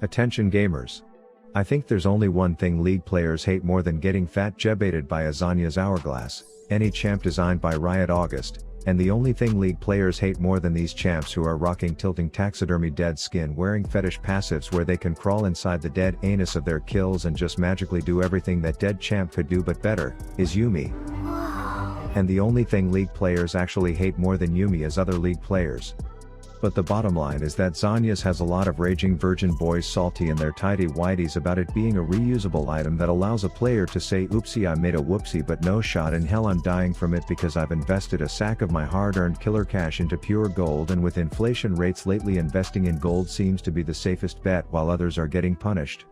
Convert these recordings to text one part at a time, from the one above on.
Attention gamers. I think there's only one thing League players hate more than getting fat jebated by Azania's Hourglass, any champ designed by Riot August, and the only thing League players hate more than these champs who are rocking tilting taxidermy dead skin wearing fetish passives where they can crawl inside the dead anus of their kills and just magically do everything that dead champ could do but better, is Yuumi. And the only thing League players actually hate more than Yuumi is other League players. But the bottom line is that Zhonya's has a lot of raging virgin boys salty in their tidy whities about it being a reusable item that allows a player to say oopsie I made a whoopsie but no shot in hell I'm dying from it because I've invested a sack of my hard-earned killer cash into pure gold, and with inflation rates lately investing in gold seems to be the safest bet while others are getting punished.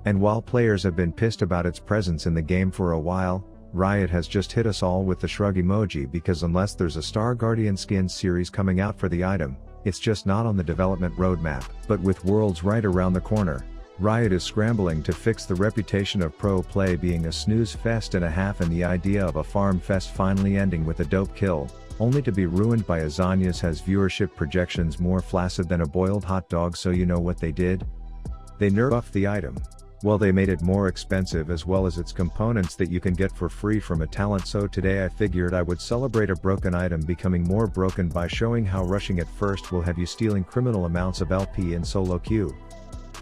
And while players have been pissed about its presence in the game for a while, Riot has just hit us all with the shrug emoji because unless there's a Star Guardian skins series coming out for the item, it's just not on the development roadmap. But with Worlds right around the corner, Riot is scrambling to fix the reputation of pro play being a snooze fest and a half, and the idea of a farm fest finally ending with a dope kill, only to be ruined by Azania's has viewership projections more flaccid than a boiled hot dog. So you know what they did? They nerfed the item. Well, they made it more expensive as well as its components that you can get for free from a talent. So today I figured I would celebrate a broken item becoming more broken by showing how rushing it first will have you stealing criminal amounts of LP in solo queue.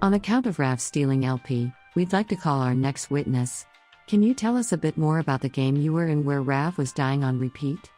On account of Rav stealing LP, we'd like to call our next witness. Can you tell us a bit more about the game you were in where Rav was dying on repeat?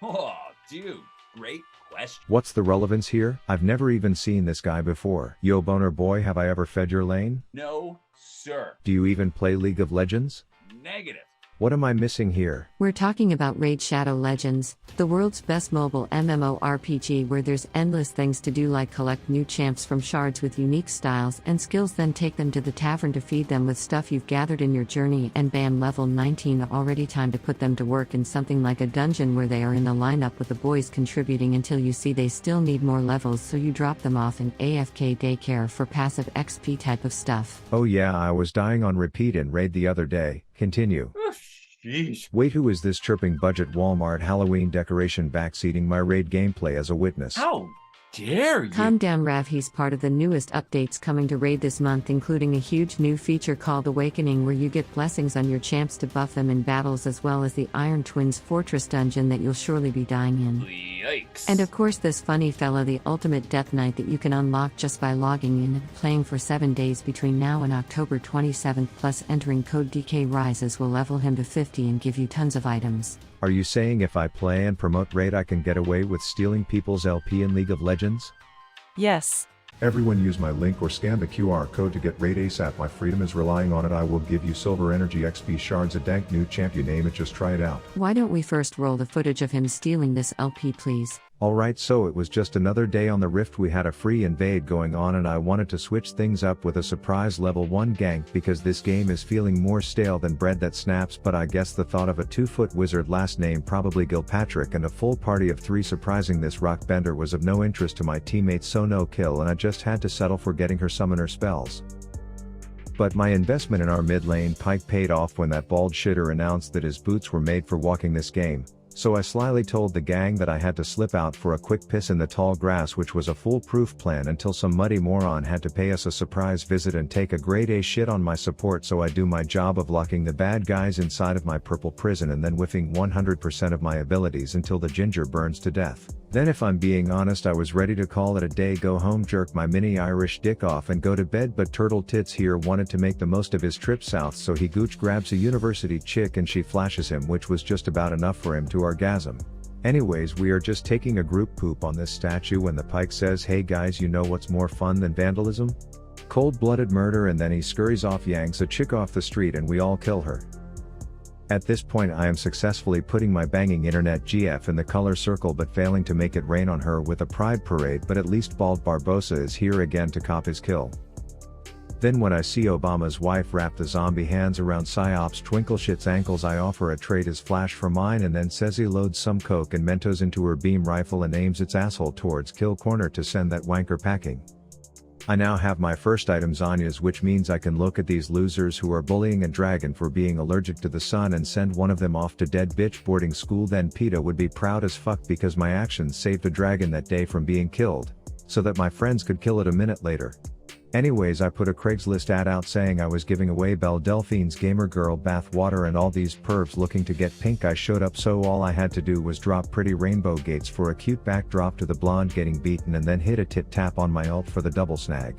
Oh, dude, great question. What's the relevance here? I've never even seen this guy before. Yo boner boy, have I ever fed your lane? No, sir. Do you even play League of Legends? Negative. What am I missing here? We're talking about Raid Shadow Legends, the world's best mobile MMORPG where there's endless things to do like collect new champs from shards with unique styles and skills, then take them to the tavern to feed them with stuff you've gathered in your journey, and bam, level 19 already, time to put them to work in something like a dungeon where they are in the lineup with the boys contributing until you see they still need more levels, so you drop them off in AFK daycare for passive XP type of stuff. Oh yeah, I was dying on repeat in Raid the other day. Continue. Sheesh. Wait, who is this chirping budget Walmart Halloween decoration backseating my Raid gameplay as a witness? How dare you? Calm down, Rav. He's part of the newest updates coming to Raid this month, including a huge new feature called Awakening where you get blessings on your champs to buff them in battles, as well as the Iron Twins Fortress dungeon that you'll surely be dying in. Yikes. And of course this funny fella, the Ultimate Death Knight, that you can unlock just by logging in and playing for 7 days between now and October 27th, plus entering code DK Rises will level him to 50 and give you tons of items. Are you saying if I play and promote Raid I can get away with stealing people's LP in League of Legends? Yes. Everyone use my link or scan the QR code to get Raid ASAP. My freedom is relying on it. I will give you silver energy XP shards, a dank new champ, you name it, just try it out. Why don't we first roll the footage of him stealing this LP, please? Alright, so it was just another day on the Rift. We had a free invade going on and I wanted to switch things up with a surprise level 1 gank because this game is feeling more stale than bread that snaps, but I guess the thought of a 2-foot wizard, last name probably Gilpatrick, and a full party of 3 surprising this rock bender was of no interest to my teammates, so no kill, and I just had to settle for getting her summoner spells. But my investment in our mid lane Pyke paid off when that bald shitter announced that his boots were made for walking this game. So I slyly told the gang that I had to slip out for a quick piss in the tall grass, which was a foolproof plan until some muddy moron had to pay us a surprise visit and take a grade A shit on my support. So I do my job of locking the bad guys inside of my purple prison and then whiffing 100% of my abilities until the ginger burns to death. Then if I'm being honest, I was ready to call it a day, go home, jerk my mini Irish dick off and go to bed, but Turtle Tits here wanted to make the most of his trip south, so he gooch grabs a university chick and she flashes him, which was just about enough for him to orgasm. Anyways, we are just taking a group poop on this statue when the Pyke says, hey guys, you know what's more fun than vandalism? Cold-blooded murder, and then he scurries off, yanks a chick off the street, and we all kill her. At this point I am successfully putting my banging internet GF in the color circle but failing to make it rain on her with a pride parade, but at least Bald Barbosa is here again to cop his kill. Then when I see Obama's wife wrap the zombie hands around Psyop's Twinkleshit's ankles, I offer a trade as flash for mine, and then says he loads some coke and Mentos into her beam rifle and aims its asshole towards kill corner to send that wanker packing. I now have my first item, Zhonya's, which means I can look at these losers who are bullying a dragon for being allergic to the sun and send one of them off to dead bitch boarding school. Then PETA would be proud as fuck because my actions saved a dragon that day from being killed, so that my friends could kill it a minute later. Anyways, I put a Craigslist ad out saying I was giving away Belle Delphine's gamer girl bath water and all these pervs looking to get pink eye showed up, so all I had to do was drop pretty rainbow gates for a cute backdrop to the blonde getting beaten and then hit a tit tap on my ult for the double snag.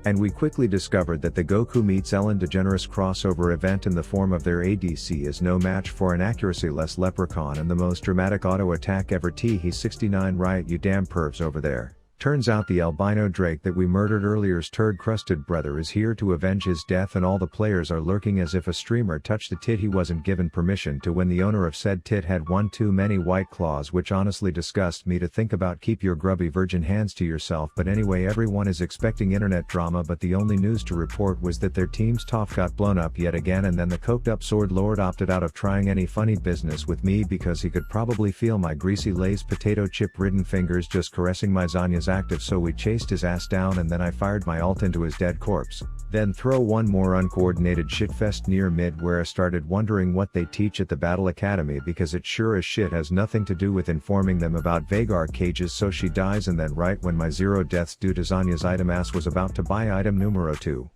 And we quickly discovered that the Goku meets Ellen DeGeneres crossover event in the form of their ADC is no match for an accuracy-less leprechaun and the most dramatic auto attack ever. He's 69 Riot, you damn pervs over there. Turns out the albino Drake that we murdered earlier's turd-crusted brother is here to avenge his death, and all the players are lurking as if a streamer touched a tit he wasn't given permission to when the owner of said tit had one too many white claws, which honestly disgusts me to think about. Keep your grubby virgin hands to yourself. But anyway, everyone is expecting internet drama, but the only news to report was that their team's TOF got blown up yet again, and then the coked up sword lord opted out of trying any funny business with me because he could probably feel my greasy Lay's potato chip ridden fingers just caressing my Zanya's active, so we chased his ass down and then I fired my ult into his dead corpse. Then throw one more uncoordinated shitfest near mid where I started wondering what they teach at the Battle Academy, because it sure as shit has nothing to do with informing them about Vagar cages, so she dies, and then right when my 0 deaths due to Zanya's item ass was about to buy item numero 2.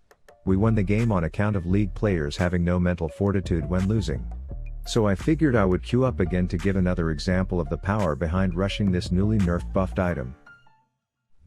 We won the game on account of League players having no mental fortitude when losing. So I figured I would queue up again to give another example of the power behind rushing this newly nerfed buffed item.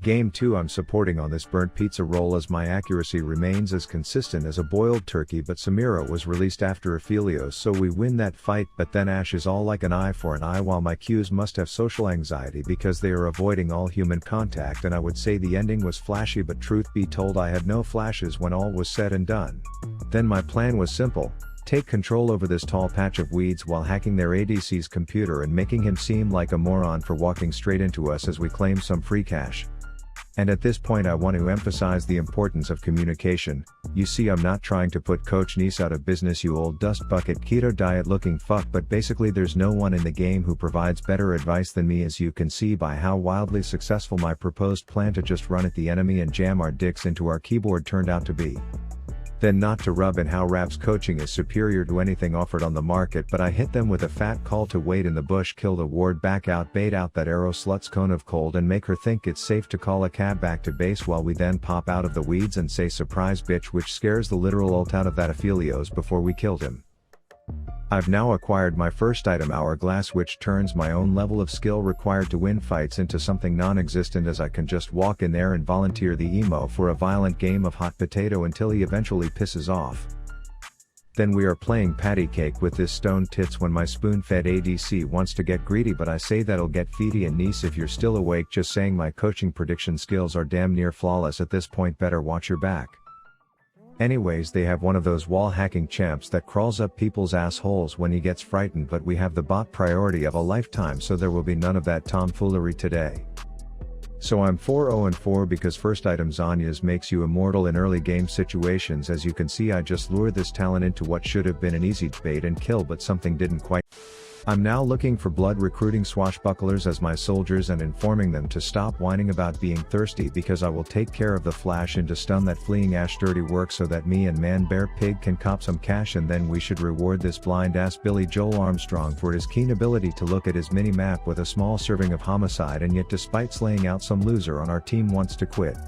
Game 2, I'm supporting on this burnt pizza roll as my accuracy remains as consistent as a boiled turkey, but Samira was released after Aphelios, so we win that fight, but then Ash is all like an eye for an eye while my Qs must have social anxiety because they are avoiding all human contact, and I would say the ending was flashy, but truth be told I had no flashes when all was said and done. Then my plan was simple. Take control over this tall patch of weeds while hacking their ADC's computer and making him seem like a moron for walking straight into us as we claim some free cash. And at this point I want to emphasize the importance of communication. You see, I'm not trying to put Coach Nice out of business, you old dust bucket keto diet looking fuck, but basically there's no one in the game who provides better advice than me, as you can see by how wildly successful my proposed plan to just run at the enemy and jam our dicks into our keyboard turned out to be. Then not to rub in how Rap's coaching is superior to anything offered on the market, but I hit them with a fat call to wait in the bush, kill the ward, back out, bait out that arrow slut's cone of cold and make her think it's safe to call a cab back to base while we then pop out of the weeds and say surprise bitch, which scares the literal ult out of that Aphelios before we killed him. I've now acquired my first item, Hourglass, which turns my own level of skill required to win fights into something non-existent, as I can just walk in there and volunteer the emo for a violent game of hot potato until he eventually pisses off. Then we are playing patty cake with this stone tits when my spoon-fed ADC wants to get greedy, but I say that'll get feedy. And Nice, if you're still awake, just saying my coaching prediction skills are damn near flawless at this point, better watch your back. Anyways, they have one of those wall hacking champs that crawls up people's assholes when he gets frightened, but we have the bot priority of a lifetime, so there will be none of that tomfoolery today. So I'm 4-0-4 because first item Zanya's makes you immortal in early game situations. As you can see, I just lured this talent into what should have been an easy bait and kill, but something didn't quite. I'm now looking for blood, recruiting swashbucklers as my soldiers and informing them to stop whining about being thirsty, because I will take care of the flash and to stun that fleeing Ash dirty work so that me and Man Bear Pig can cop some cash, and then we should reward this blind ass Billy Joel Armstrong for his keen ability to look at his mini-map with a small serving of homicide, and yet despite slaying out some loser on our team wants to quit.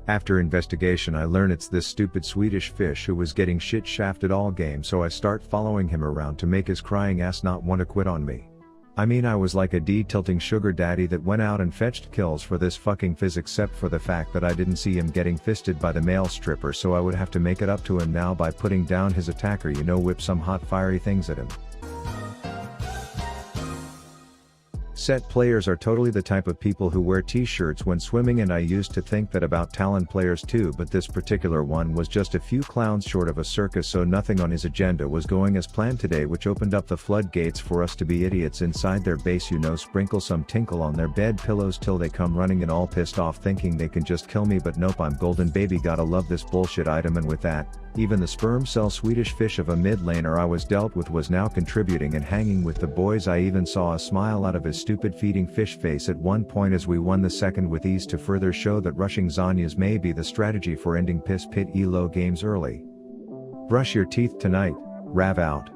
After investigation I learn it's this stupid Swedish fish who was getting shit shafted all game, so I start following him around to make his crying ass not want to quit on me. I mean, I was like a D-tilting sugar daddy that went out and fetched kills for this fucking fizz, except for the fact that I didn't see him getting fisted by the male stripper, so I would have to make it up to him now by putting down his attacker, you know, whip some hot fiery things at him. Set players are totally the type of people who wear t-shirts when swimming, and I used to think that about Talon players too, but this particular one was just a few clowns short of a circus, so nothing on his agenda was going as planned today, which opened up the floodgates for us to be idiots inside their base, you know, sprinkle some tinkle on their bed pillows till they come running in all pissed off thinking they can just kill me, but nope, I'm golden baby, gotta love this bullshit item. And with that, even the sperm cell Swedish fish of a mid laner I was dealt with was now contributing and hanging with the boys. I even saw a smile out of his stupid feeding fish face at one point as we won the second with ease, to further show that rushing Zanya's may be the strategy for ending piss pit elo games early. Brush your teeth tonight, Rav out.